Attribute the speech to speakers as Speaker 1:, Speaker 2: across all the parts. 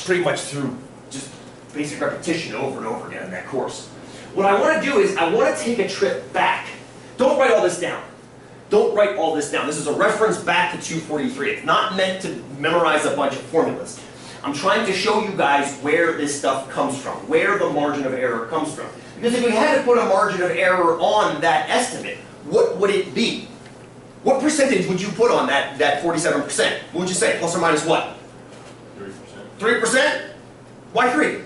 Speaker 1: pretty much through just basic repetition over and over again in that course. What I want to do is I want to take a trip back. Don't write all this down. Don't write all this down. This is a reference back to 243. It's not meant to memorize a bunch of formulas. I'm trying to show you guys where this stuff comes from, where the margin of error comes from. Because if we had to put a margin of error on that estimate, what would it be? What percentage would you put on that 47%? What would you say? Plus or minus what? 3%. 3%? Why 3?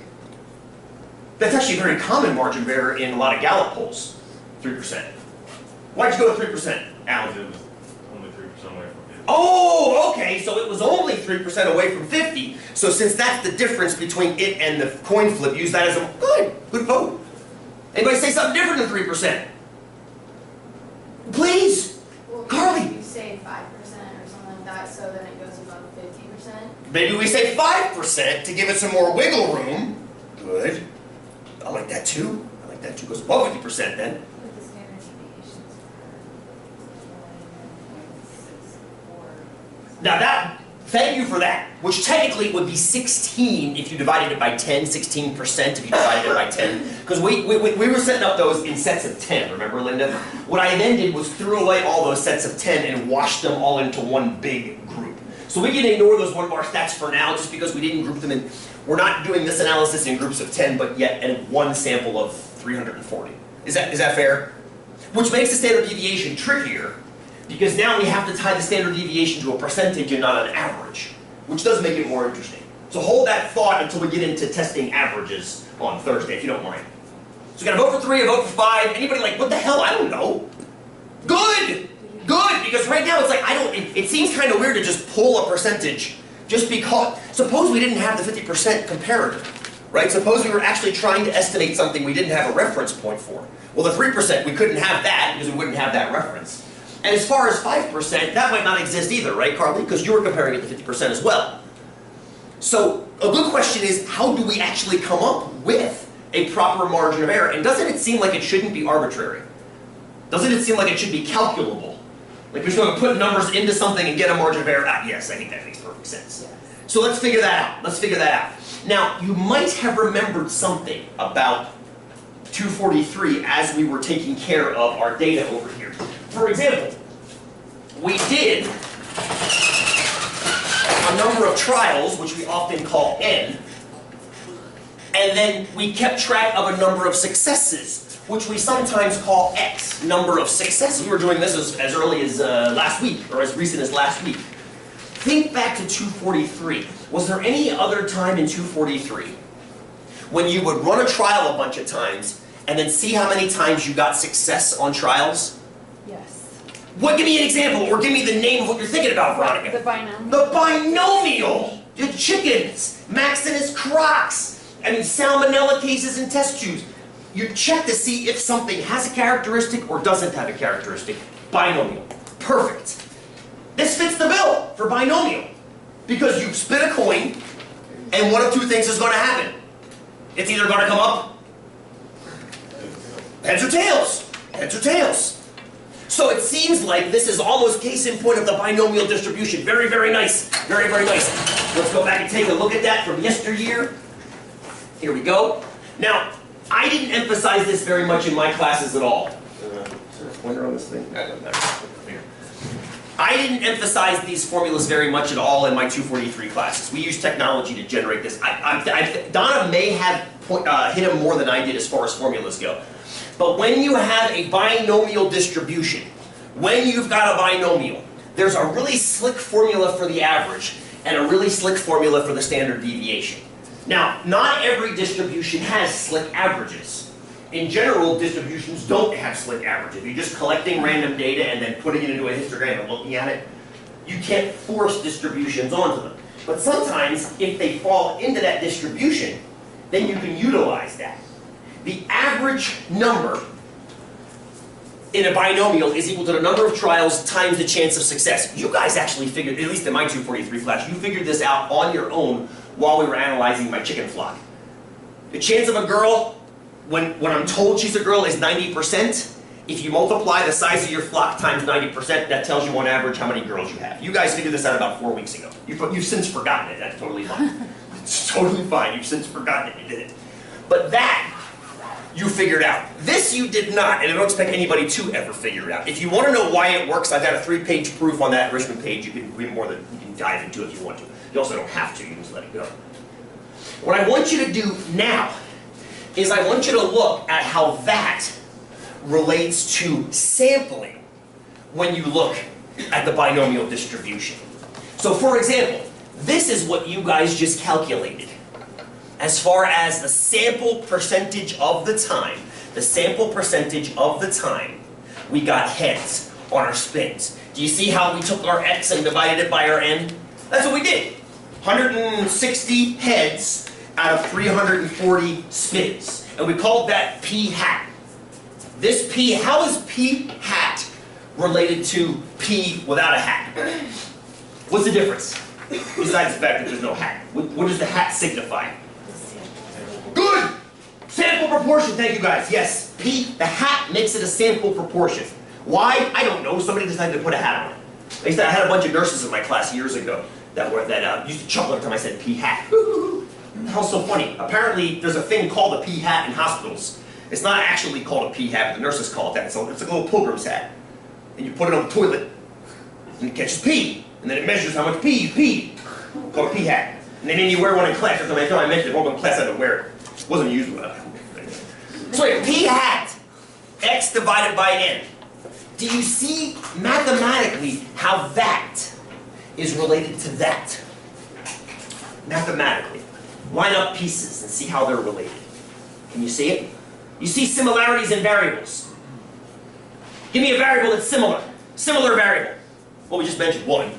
Speaker 1: That's actually a very common margin of error in a lot of Gallup polls. 3%. Why'd you go to 3%, Alan?
Speaker 2: It was only 3% away from 50.
Speaker 1: Oh, okay, so it was only 3% away from 50. So since that's the difference between it and the coin flip, use that as a good vote. Anybody say something different than 3%? Please,
Speaker 3: Well,
Speaker 1: Carly.
Speaker 3: You say 5% or something like that, so then it goes above 50%.
Speaker 1: Maybe we say 5% to give it some more wiggle room. Good. I like that too. I like that too. Goes above 50% then.
Speaker 4: With the standard deviations for
Speaker 1: Now that, thank you for that. Which technically would be 16 if you divided it by 10, 16% if you divided it by 10. Because we were setting up those in sets of 10, remember, Linda? What I then did was threw away all those sets of 10 and washed them all into one big group. So we can ignore those one-bar stats for now just because we didn't group them in. We're not doing this analysis in groups of 10, but yet in one sample of 340. Is that fair? Which makes the standard deviation trickier because now we have to tie the standard deviation to a percentage and not an average, which does make it more interesting. So hold that thought until we get into testing averages on Thursday, if you don't mind. So you gotta vote for 3 or vote for 5. Anybody like, what the hell? I don't know. Good! Good! Because right now it's like, it seems kind of weird to just pull a percentage just because, suppose we didn't have the 50% comparator, right? Suppose we were actually trying to estimate something we didn't have a reference point for. Well, the 3%, we couldn't have that because we wouldn't have that reference. And as far as 5%, that might not exist either, right, Carly? Because you were comparing it to 50% as well. So a good question is, how do we actually come up with a proper margin of error? And doesn't it seem like it shouldn't be arbitrary? Doesn't it seem like it should be calculable? Like we're just going to put numbers into something and get a margin of error? Ah, yes, I think that makes perfect sense. So let's figure that out. Let's figure that out. Now, you might have remembered something about 243 as we were taking care of our data over here. For example, we did a number of trials, which we often call N, and then we kept track of a number of successes, which we sometimes call X, number of successes. We were doing this as early as last week, or as recent as last week. Think back to 243. Was there any other time in 243 when you would run a trial a bunch of times and then see how many times you got success on trials?
Speaker 4: yes.
Speaker 1: What? Give me an example, or give me the name of what you're thinking about, Veronica.
Speaker 4: The binomial.
Speaker 1: The binomial! The chickens, Maximus Crocs, I mean salmonella cases in test tubes. You check to see if something has a characteristic or doesn't have a characteristic. Binomial. Perfect. This fits the bill for binomial. Because you split a coin, and one of two things is going to happen. It's either going to come up heads or tails. Heads or tails. So it seems like this is almost case in point of the binomial distribution. Very, very nice. Very, very nice. Let's go back and take a look at that from yesteryear. Here we go. Now, I didn't emphasize this very much in my classes at all. Is there a pointer on this thing? That doesn't matter. I didn't emphasize these formulas very much at all in my 243 classes. We use technology to generate this. Donna may have hit them more than I did as far as formulas go. But when you have a binomial distribution, when you've got a binomial, there's a really slick formula for the average and a really slick formula for the standard deviation. Now, not every distribution has slick averages. In general, distributions don't have slick averages. You're just collecting random data and then putting it into a histogram and looking at it. You can't force distributions onto them. But sometimes, if they fall into that distribution, then you can utilize that. The average number in a binomial is equal to the number of trials times the chance of success. You guys actually figured, at least in my 243 class, you figured this out on your own while we were analyzing my chicken flock. The chance of a girl, when I'm told she's a girl, is 90%. If you multiply the size of your flock times 90%, that tells you on average how many girls you have. You guys figured this out about 4 weeks ago. You've since forgotten it. That's totally fine. It's totally fine. You've since forgotten that you did it. But that, you figured out. This you did not, and I don't expect anybody to ever figure it out. If you want to know why it works, I've got a 3-page proof on that Richmond page. You can read more than you can dive into if you want to. You also don't have to. You can just let it go. What I want you to do now is I want you to look at how that relates to sampling when you look at the binomial distribution. So for example, this is what you guys just calculated. As far as the sample percentage of the time, we got heads on our spins. Do you see how we took our x and divided it by our n? That's what we did. 160 heads out of 340 spins. And we called that p hat. This p, how is p hat related to p without a hat? What's the difference? Besides the fact that there's no hat. What does the hat signify? Good! Sample proportion, thank you guys. Yes, P, the hat makes it a sample proportion. Why? I don't know. Somebody decided to put a hat on it. I had a bunch of nurses in my class years ago that used to chuckle every time I said P hat. How's so funny? Apparently, there's a thing called a P hat in hospitals. It's not actually called a P hat, but the nurses call it that. So it's like a little pilgrim's hat. And you put it on the toilet, and it catches pee. And then it measures how much pee you peed. Called a P hat. And then you wear one in class. Every time I mentioned it, one in class I had to wear it. Wasn't used well. So wait, P hat, x divided by n. Do you see mathematically how that is related to that? Mathematically. Line up pieces and see how they're related. Can you see it? You see similarities in variables. Give me a variable that's similar. Similar variable. Well, we just mentioned one.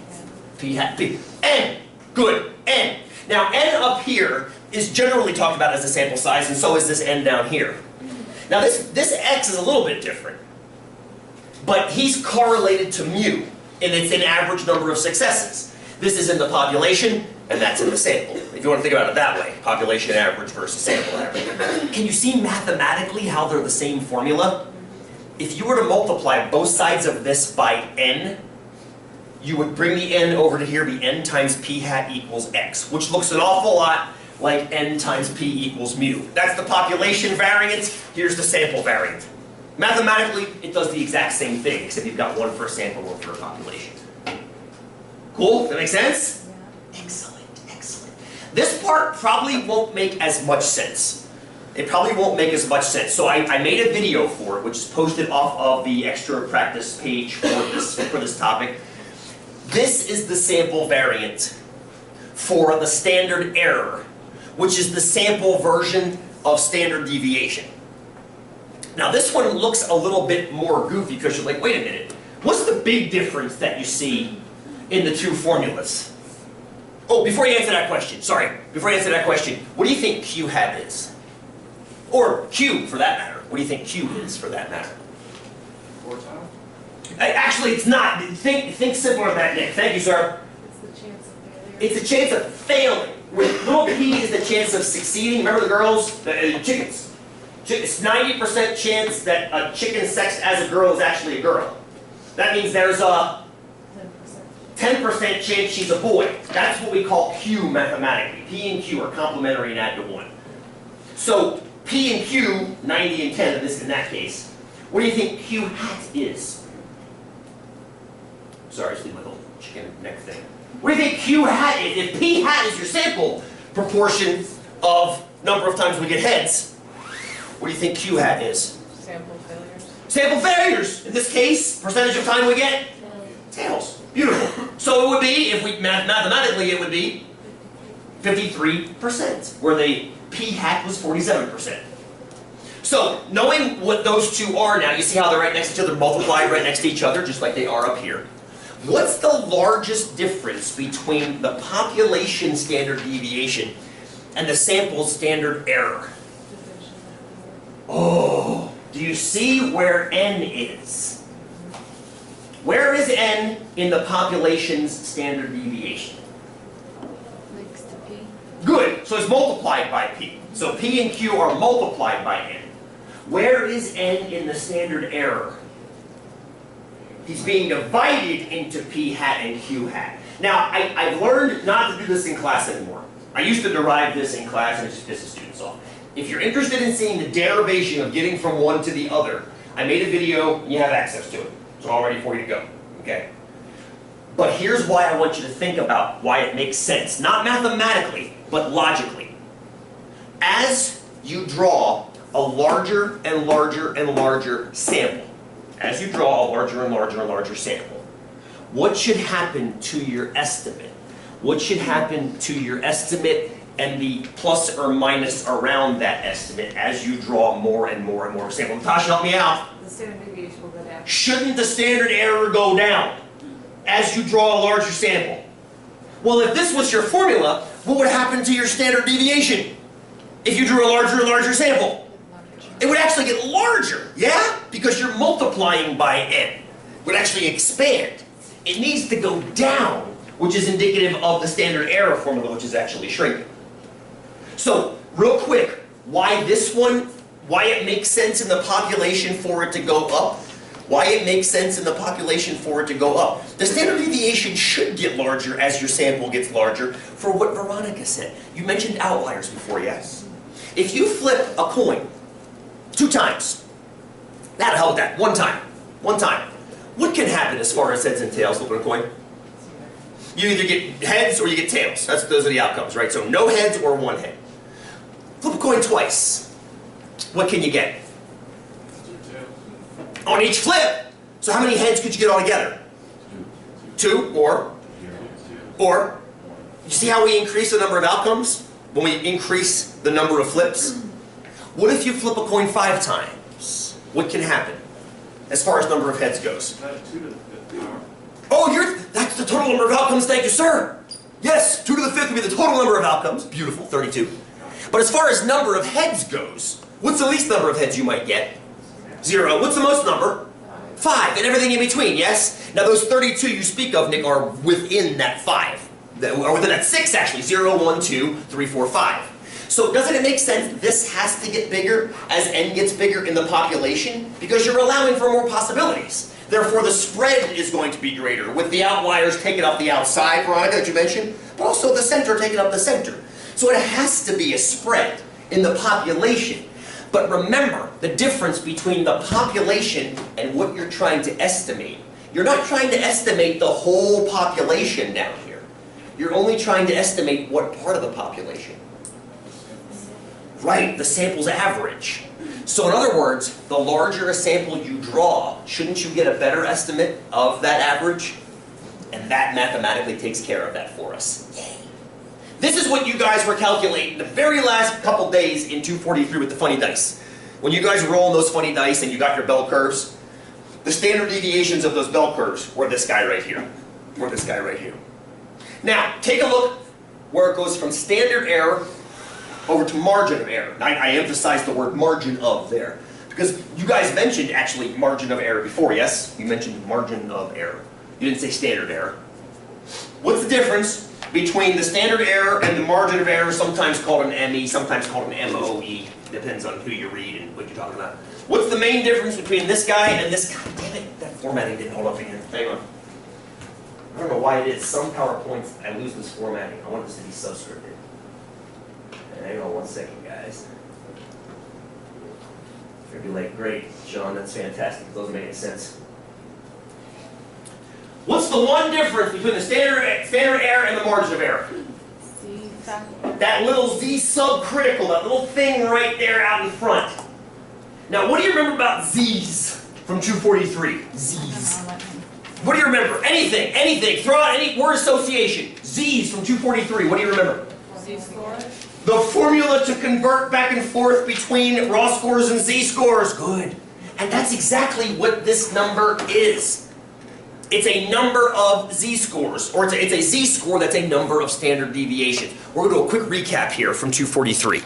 Speaker 1: P hat, P. N. Good. N. Now, n up here is generally talked about as a sample size, and so is this n down here. Now, this x is a little bit different. But he's correlated to mu, and it's an average number of successes. This is in the population, and that's in the sample. If you want to think about it that way, population average versus sample average. Can you see mathematically how they're the same formula? If you were to multiply both sides of this by n, you would bring the n over to here, be n times p hat equals x, which looks an awful lot like n times p equals mu. That's the population variance, here's the sample variance. Mathematically, it does the exact same thing, except you've got one for a sample, one for a population. Cool? Does that make sense?
Speaker 4: Yeah.
Speaker 1: Excellent, excellent. This part probably won't make as much sense. It probably won't make as much sense. So I made a video for it, which is posted off of the extra practice page for this topic. This is the sample variant for the standard error, which is the sample version of standard deviation. Now this one looks a little bit more goofy because you're like, wait a minute, what's the big difference that you see in the two formulas? Oh, before you answer that question, what do you think Q hat is? Or Q, for that matter. What do you think Q is, for that matter?
Speaker 2: Quartile?
Speaker 1: Actually, it's not. Think similar to that, Nick. Thank you, sir.
Speaker 4: It's the chance of failure.
Speaker 1: It's a chance of failing. With little p is the chance of succeeding. Remember the girls? The chickens. It's 90% chance that a chicken sexed as a girl is actually a girl. That means there's a 10% chance she's a boy. That's what we call Q mathematically. P and Q are complementary and add to 1. So P and Q, 90 and 10 in that case. What do you think Q hat is? Sorry, I just did my little chicken neck thing. What do you think Q hat is? If P hat is your sample proportion of number of times we get heads, what do you think Q hat is?
Speaker 4: Sample failures.
Speaker 1: Sample failures! In this case, percentage of time we get? Tails. Beautiful. So it would be, if we mathematically, it would be 53%, where the P hat was 47%. So, knowing what those two are now, you see how they're right next to each other, multiplied right next to each other, just like they are up here. What's the largest difference between the population standard deviation and the sample standard error? Oh, do you see where n is? Where is n in the population's standard deviation?
Speaker 4: Next to P.
Speaker 1: Good, so it's multiplied by p. So p and q are multiplied by n. Where is n in the standard error? He's being divided into p hat and q hat. Now, I've learned not to do this in class anymore. I used to derive this in class and it just pisses students off. If you're interested in seeing the derivation of getting from one to the other, I made a video and you have access to it. It's all ready for you to go, okay? But here's why I want you to think about why it makes sense. Not mathematically, but logically. As you draw a larger and larger and larger sample, as you draw a larger and larger and larger sample, what should happen to your estimate? What should happen to your estimate and the plus or minus around that estimate as you draw more and more and more sample? Natasha, help me out.
Speaker 4: The standard deviation will go down.
Speaker 1: Shouldn't the standard error go down as you draw a larger sample? Well, if this was your formula, what would happen to your standard deviation if you drew a larger and larger sample? It would actually get larger, yeah? Because you're multiplying by n. It would actually expand. It needs to go down, which is indicative of the standard error formula, which is actually shrinking. So, real quick, why this one, why it makes sense in the population for it to go up, why it makes sense in the population for it to go up. The standard deviation should get larger as your sample gets larger for what Veronica said. You mentioned outliers before, yes? If you flip a coin 2 times, that'll help that, 1 time, 1 time. What can happen as far as heads and tails flipping a coin? You either get heads or you get tails. Those are the outcomes, right? So no heads or 1 head. Flip a coin twice. What can you get? On each flip. So how many heads could you get all together? 2 or? You see how we increase the number of outcomes when we increase the number of flips? What if you flip a coin 5 times? What can happen as far as number of heads goes?
Speaker 2: 2 to the 5th power.
Speaker 1: Oh, that's the total number of outcomes, thank you, sir. Yes, 2 to the 5th would be the total number of outcomes. Beautiful, 32. But as far as number of heads goes, what's the least number of heads you might get? 0. What's the most number? 5, and everything in between, yes? Now those 32 you speak of, Nick, are within that 5. Or within that 6, actually. 0, 1, 2, 3, 4, 5. So doesn't it make sense this has to get bigger as n gets bigger in the population? Because you're allowing for more possibilities. Therefore, the spread is going to be greater, with the outliers taking up the outside, Veronica, that you mentioned, but also the center taking up the center. So it has to be a spread in the population. But remember, the difference between the population and what you're trying to estimate. You're not trying to estimate the whole population down here. You're only trying to estimate what part of the population. Right, the sample's average. So in other words, the larger a sample you draw, shouldn't you get a better estimate of that average? And that mathematically takes care of that for us. Yay. This is what you guys were calculating the very last couple days in 243 with the funny dice. When you guys were rolling those funny dice and you got your bell curves, the standard deviations of those bell curves were this guy right here. Or this guy right here. Now, take a look where it goes from standard error over to margin of error. I emphasize the word margin of there. Because you guys mentioned actually margin of error before, yes? You mentioned margin of error. You didn't say standard error. What's the difference between the standard error and the margin of error, sometimes called an ME, sometimes called an MOE? Depends on who you read and what you're talking about. What's the main difference between this guy and this guy? Damn it, that formatting didn't hold up again. Hang on. I don't know why it is. Some PowerPoints, I lose this formatting. I want this to be subscripted. Hang on 1 second, guys. You're gonna be like, great, Sean, that's fantastic. It doesn't make any sense. What's the one difference between the standard error and the margin of error?
Speaker 4: Z factor.
Speaker 1: That little Z subcritical, that little thing right there out in front. Now, what do you remember about Z's from 243? Z's. What do you remember? Anything, anything. Throw out any word association. Z's from 243. What do you remember?
Speaker 4: Z-score.
Speaker 1: The formula to convert back and forth between raw scores and z-scores. Good. And that's exactly what this number is. It's a number of z-scores, or it's a z-score that's a number of standard deviations. We're going to do a quick recap here from 243.